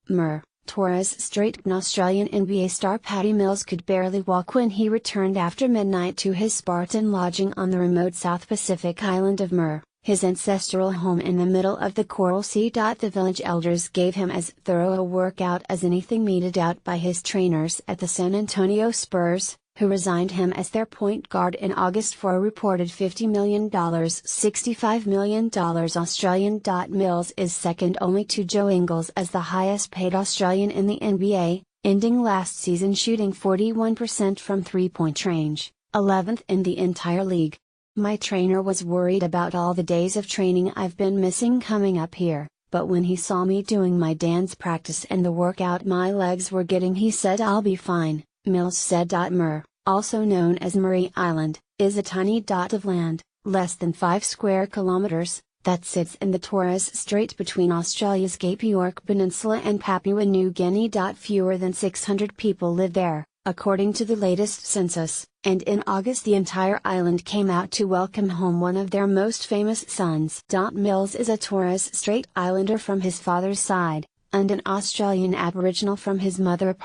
Mir, Torres Strait. Australian NBA star Patty Mills could barely walk when he returned after midnight to his Spartan lodging on the remote South Pacific island of Mir, his ancestral home in the middle of the Coral Sea. The village elders gave him as thorough a workout as anything meted out by his trainers at the San Antonio Spurs, who resigned him as their point guard in August for a reported $50 million, $65 million Australian. Mills is second only to Joe Ingles as the highest paid Australian in the NBA, ending last season shooting 41% from three-point range, 11th in the entire league. My trainer was worried about all the days of training I've been missing coming up here, but when he saw me doing my dance practice and the workout my legs were getting, he said I'll be fine. Mills said. Mir, also known as Murray Island, is a tiny dot of land, less than 5 square kilometers, that sits in the Torres Strait between Australia's Cape York Peninsula and Papua New Guinea. Fewer than 600 people live there, according to the latest census, and in August the entire island came out to welcome home one of their most famous sons. Mills is a Torres Strait Islander from his father's side, and an Australian Aboriginal from his mother.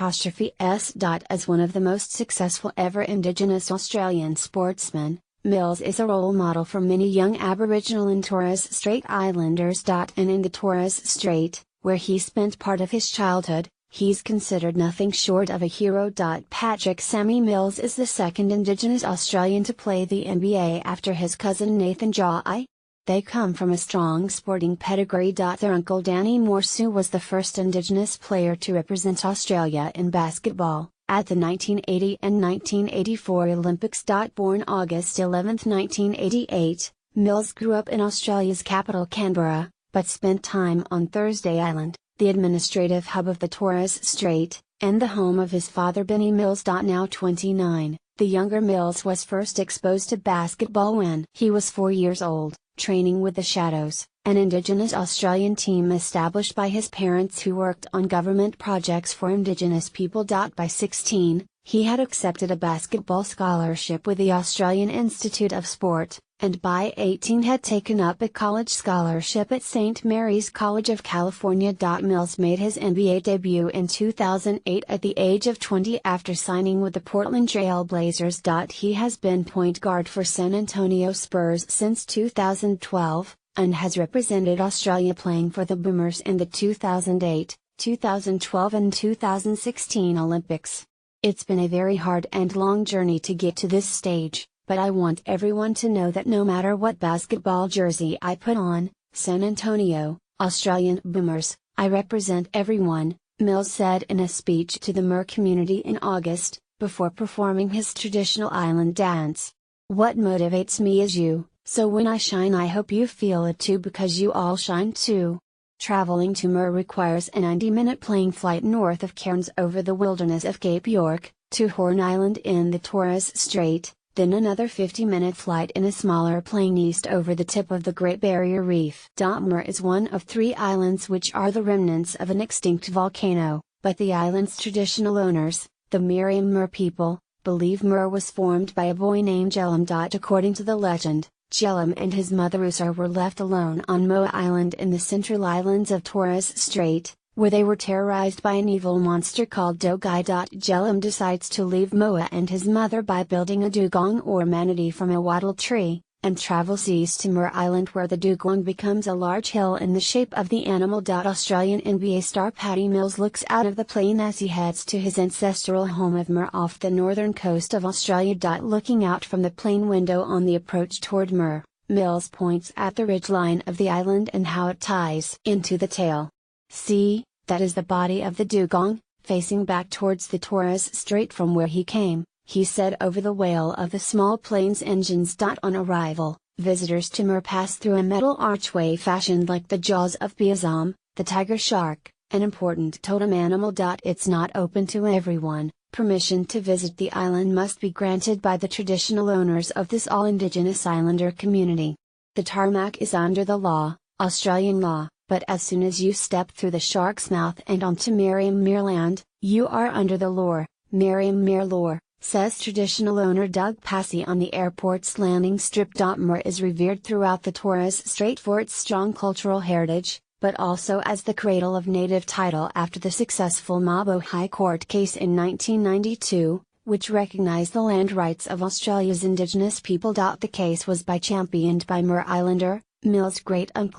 S. As one of the most successful ever Indigenous Australian sportsmen, Mills is a role model for many young Aboriginal and Torres Strait Islanders. And in the Torres Strait, where he spent part of his childhood, he's considered nothing short of a hero. Patrick Sammy Mills is the second Indigenous Australian to play the NBA after his cousin Nathan Jai. They come from a strong sporting pedigree. Their uncle Danny Morsu was the first Indigenous player to represent Australia in basketball, at the 1980 and 1984 Olympics. Born August 11, 1988, Mills grew up in Australia's capital Canberra, but spent time on Thursday Island, the administrative hub of the Torres Strait, and the home of his father Benny Mills. Now 29, the younger Mills was first exposed to basketball when he was 4 years old, training with the Shadows, an Indigenous Australian team established by his parents who worked on government projects for Indigenous people. By 16, he had accepted a basketball scholarship with the Australian Institute of Sport, and by 18 had taken up a college scholarship at St. Mary's College of California. Mills made his NBA debut in 2008 at the age of 20 after signing with the Portland Trail Blazers. He has been point guard for San Antonio Spurs since 2012, and has represented Australia playing for the Boomers in the 2008, 2012 and 2016 Olympics. It's been a very hard and long journey to get to this stage, but I want everyone to know that no matter what basketball jersey I put on, San Antonio, Australian Boomers, I represent everyone, Mills said in a speech to the Mir community in August, before performing his traditional island dance. What motivates me is you, so when I shine I hope you feel it too, because you all shine too. Traveling to Mir requires a 90-minute plane flight north of Cairns over the wilderness of Cape York, to Horn Island in the Torres Strait, then another 50-minute flight in a smaller plane east over the tip of the Great Barrier Reef. Mir is one of 3 islands which are the remnants of an extinct volcano, but the island's traditional owners, the Miriam Mir people, believe Mir was formed by a boy named Jhelum. According to the legend, Jhelum and his mother Usar were left alone on Moa Island in the central islands of Torres Strait, where they were terrorized by an evil monster called Dogai. Jhelum decides to leave Moa and his mother by building a dugong or manatee from a wattle tree, and travels east to Mir Island where the dugong becomes a large hill in the shape of the animal. Australian NBA star Patty Mills looks out of the plane as he heads to his ancestral home of Mir off the northern coast of Australia. Looking out from the plane window on the approach toward Mir, Mills points at the ridgeline of the island and how it ties into the tail. See, that is the body of the dugong, facing back towards the Torres Strait from where he came, he said over the wail of the small plane's engines. On arrival, visitors to Mir pass through a metal archway fashioned like the jaws of Biazam, the tiger shark, an important totem animal. It's not open to everyone. Permission to visit the island must be granted by the traditional owners of this all-indigenous islander community. The tarmac is under the law, Australian law, but as soon as you step through the shark's mouth and onto Miriam Mir land, you are under the law, Miriam Mir law, says traditional owner Doug Passy on the airport's landing strip. Mir is revered throughout the Torres Strait for its strong cultural heritage, but also as the cradle of native title after the successful Mabo High Court case in 1992, which recognized the land rights of Australia's Indigenous people. The case was championed by Mer Islander, Mill's great-uncle.